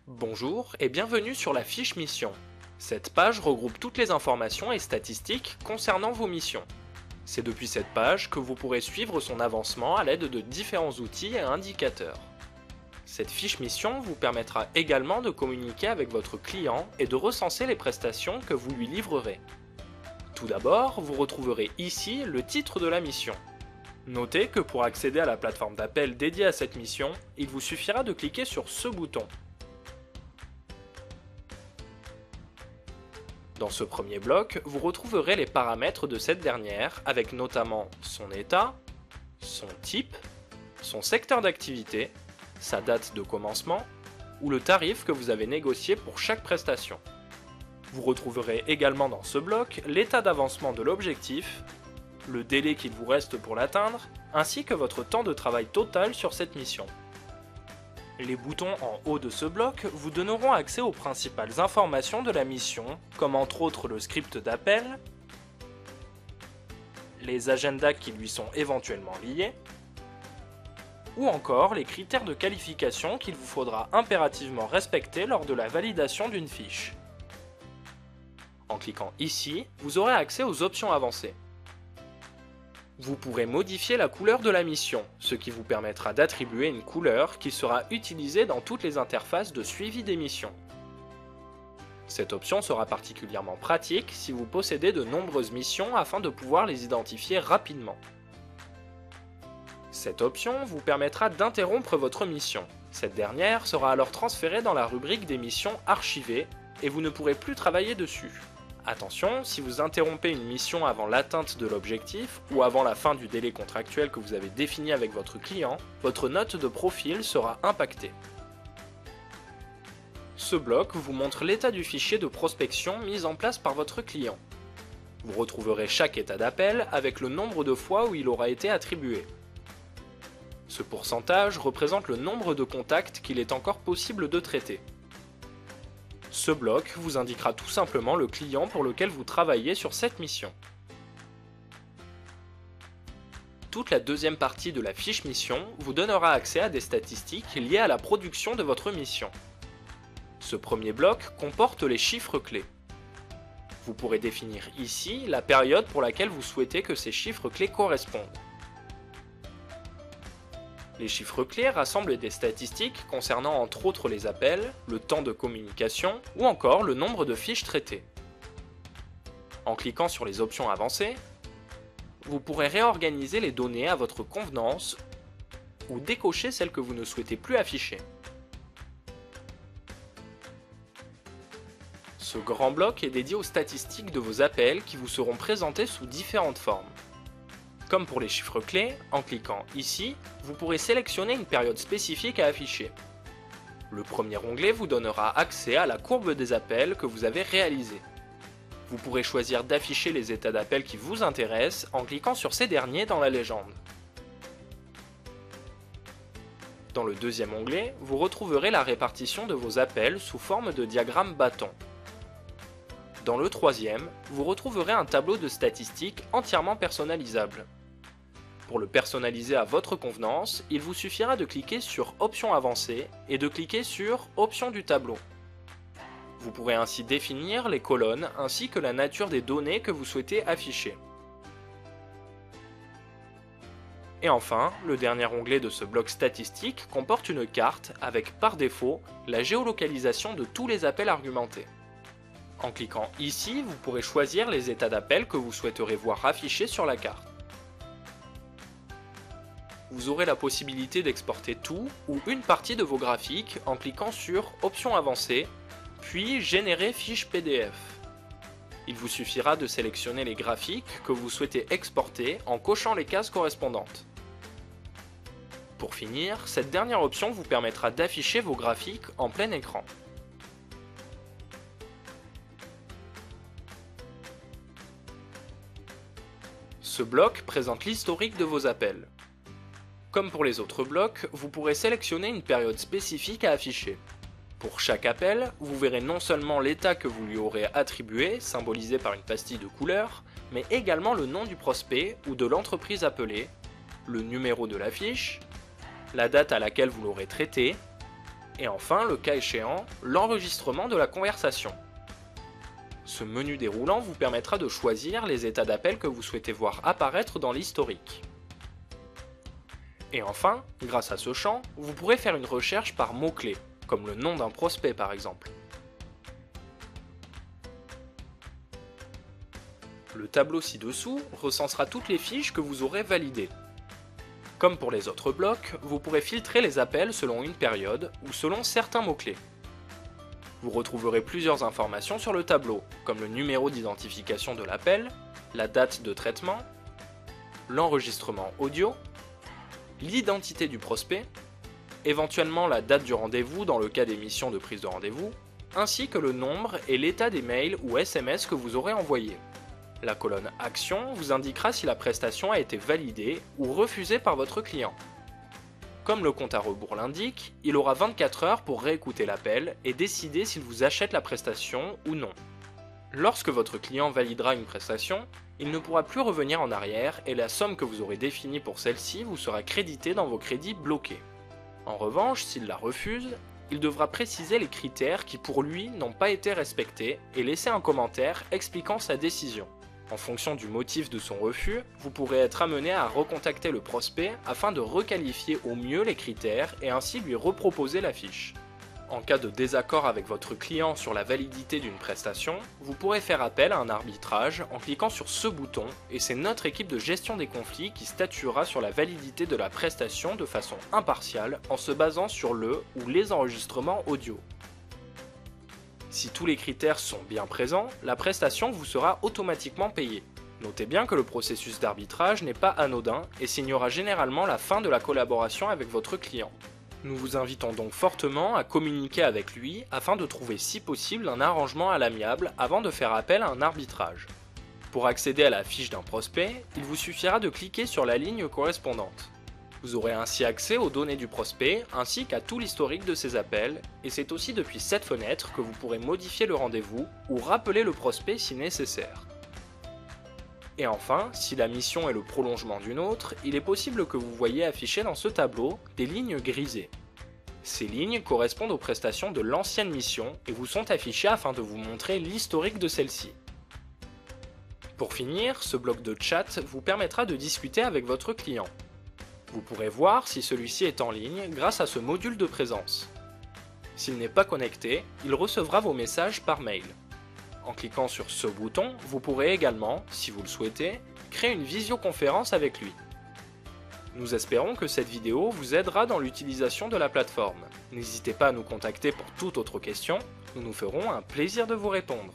Bonjour et bienvenue sur la fiche mission. Cette page regroupe toutes les informations et statistiques concernant vos missions. C'est depuis cette page que vous pourrez suivre son avancement à l'aide de différents outils et indicateurs. Cette fiche mission vous permettra également de communiquer avec votre client et de recenser les prestations que vous lui livrerez. Tout d'abord, vous retrouverez ici le titre de la mission. Notez que pour accéder à la plateforme d'appel dédiée à cette mission, il vous suffira de cliquer sur ce bouton. Dans ce premier bloc, vous retrouverez les paramètres de cette dernière avec notamment son état, son type, son secteur d'activité, sa date de commencement ou le tarif que vous avez négocié pour chaque prestation. Vous retrouverez également dans ce bloc l'état d'avancement de l'objectif, le délai qu'il vous reste pour l'atteindre, ainsi que votre temps de travail total sur cette mission. Les boutons en haut de ce bloc vous donneront accès aux principales informations de la mission, comme entre autres le script d'appel, les agendas qui lui sont éventuellement liés, ou encore les critères de qualification qu'il vous faudra impérativement respecter lors de la validation d'une fiche. En cliquant ici, vous aurez accès aux options avancées. Vous pourrez modifier la couleur de la mission, ce qui vous permettra d'attribuer une couleur qui sera utilisée dans toutes les interfaces de suivi des missions. Cette option sera particulièrement pratique si vous possédez de nombreuses missions afin de pouvoir les identifier rapidement. Cette option vous permettra d'interrompre votre mission. Cette dernière sera alors transférée dans la rubrique des missions archivées et vous ne pourrez plus travailler dessus. Attention, si vous interrompez une mission avant l'atteinte de l'objectif ou avant la fin du délai contractuel que vous avez défini avec votre client, votre note de profil sera impactée. Ce bloc vous montre l'état du fichier de prospection mis en place par votre client. Vous retrouverez chaque état d'appel avec le nombre de fois où il aura été attribué. Ce pourcentage représente le nombre de contacts qu'il est encore possible de traiter. Ce bloc vous indiquera tout simplement le client pour lequel vous travaillez sur cette mission. Toute la deuxième partie de la fiche mission vous donnera accès à des statistiques liées à la production de votre mission. Ce premier bloc comporte les chiffres clés. Vous pourrez définir ici la période pour laquelle vous souhaitez que ces chiffres clés correspondent. Les chiffres clés rassemblent des statistiques concernant entre autres les appels, le temps de communication ou encore le nombre de fiches traitées. En cliquant sur les options avancées, vous pourrez réorganiser les données à votre convenance ou décocher celles que vous ne souhaitez plus afficher. Ce grand bloc est dédié aux statistiques de vos appels qui vous seront présentées sous différentes formes. Comme pour les chiffres clés, en cliquant ici, vous pourrez sélectionner une période spécifique à afficher. Le premier onglet vous donnera accès à la courbe des appels que vous avez réalisés. Vous pourrez choisir d'afficher les états d'appel qui vous intéressent en cliquant sur ces derniers dans la légende. Dans le deuxième onglet, vous retrouverez la répartition de vos appels sous forme de diagramme bâton. Dans le troisième, vous retrouverez un tableau de statistiques entièrement personnalisable. Pour le personnaliser à votre convenance, il vous suffira de cliquer sur Options avancées et de cliquer sur Options du tableau. Vous pourrez ainsi définir les colonnes ainsi que la nature des données que vous souhaitez afficher. Et enfin, le dernier onglet de ce bloc statistique comporte une carte avec par défaut la géolocalisation de tous les appels argumentés. En cliquant ici, vous pourrez choisir les états d'appel que vous souhaiterez voir affichés sur la carte. Vous aurez la possibilité d'exporter tout ou une partie de vos graphiques en cliquant sur Options avancées, puis Générer fiche PDF. Il vous suffira de sélectionner les graphiques que vous souhaitez exporter en cochant les cases correspondantes. Pour finir, cette dernière option vous permettra d'afficher vos graphiques en plein écran. Ce bloc présente l'historique de vos appels. Comme pour les autres blocs, vous pourrez sélectionner une période spécifique à afficher. Pour chaque appel, vous verrez non seulement l'état que vous lui aurez attribué, symbolisé par une pastille de couleur, mais également le nom du prospect ou de l'entreprise appelée, le numéro de la fiche, la date à laquelle vous l'aurez traité, Et enfin, le cas échéant, l'enregistrement de la conversation. Ce menu déroulant vous permettra de choisir les états d'appel que vous souhaitez voir apparaître dans l'historique. Et enfin, grâce à ce champ, vous pourrez faire une recherche par mots-clés, comme le nom d'un prospect par exemple. Le tableau ci-dessous recensera toutes les fiches que vous aurez validées. Comme pour les autres blocs, vous pourrez filtrer les appels selon une période ou selon certains mots-clés. Vous retrouverez plusieurs informations sur le tableau, comme le numéro d'identification de l'appel, la date de traitement, l'enregistrement audio, l'identité du prospect, éventuellement la date du rendez-vous dans le cas des missions de prise de rendez-vous, ainsi que le nombre et l'état des mails ou SMS que vous aurez envoyés. La colonne Action vous indiquera si la prestation a été validée ou refusée par votre client. Comme le compte à rebours l'indique, il aura 24 heures pour réécouter l'appel et décider s'il vous achète la prestation ou non. Lorsque votre client validera une prestation, il ne pourra plus revenir en arrière et la somme que vous aurez définie pour celle-ci vous sera créditée dans vos crédits bloqués. En revanche, s'il la refuse, il devra préciser les critères qui pour lui n'ont pas été respectés et laisser un commentaire expliquant sa décision. En fonction du motif de son refus, vous pourrez être amené à recontacter le prospect afin de requalifier au mieux les critères et ainsi lui reproposer la fiche. En cas de désaccord avec votre client sur la validité d'une prestation, vous pourrez faire appel à un arbitrage en cliquant sur ce bouton et c'est notre équipe de gestion des conflits qui statuera sur la validité de la prestation de façon impartiale en se basant sur le ou les enregistrements audio. Si tous les critères sont bien présents, la prestation vous sera automatiquement payée. Notez bien que le processus d'arbitrage n'est pas anodin et signera généralement la fin de la collaboration avec votre client. Nous vous invitons donc fortement à communiquer avec lui afin de trouver si possible un arrangement à l'amiable avant de faire appel à un arbitrage. Pour accéder à la fiche d'un prospect, il vous suffira de cliquer sur la ligne correspondante. Vous aurez ainsi accès aux données du prospect ainsi qu'à tout l'historique de ses appels, et c'est aussi depuis cette fenêtre que vous pourrez modifier le rendez-vous ou rappeler le prospect si nécessaire. Et enfin, si la mission est le prolongement d'une autre, il est possible que vous voyez afficher dans ce tableau des lignes grisées. Ces lignes correspondent aux prestations de l'ancienne mission et vous sont affichées afin de vous montrer l'historique de celle-ci. Pour finir, ce bloc de chat vous permettra de discuter avec votre client. Vous pourrez voir si celui-ci est en ligne grâce à ce module de présence. S'il n'est pas connecté, il recevra vos messages par mail. En cliquant sur ce bouton, vous pourrez également, si vous le souhaitez, créer une visioconférence avec lui. Nous espérons que cette vidéo vous aidera dans l'utilisation de la plateforme. N'hésitez pas à nous contacter pour toute autre question, nous nous ferons un plaisir de vous répondre.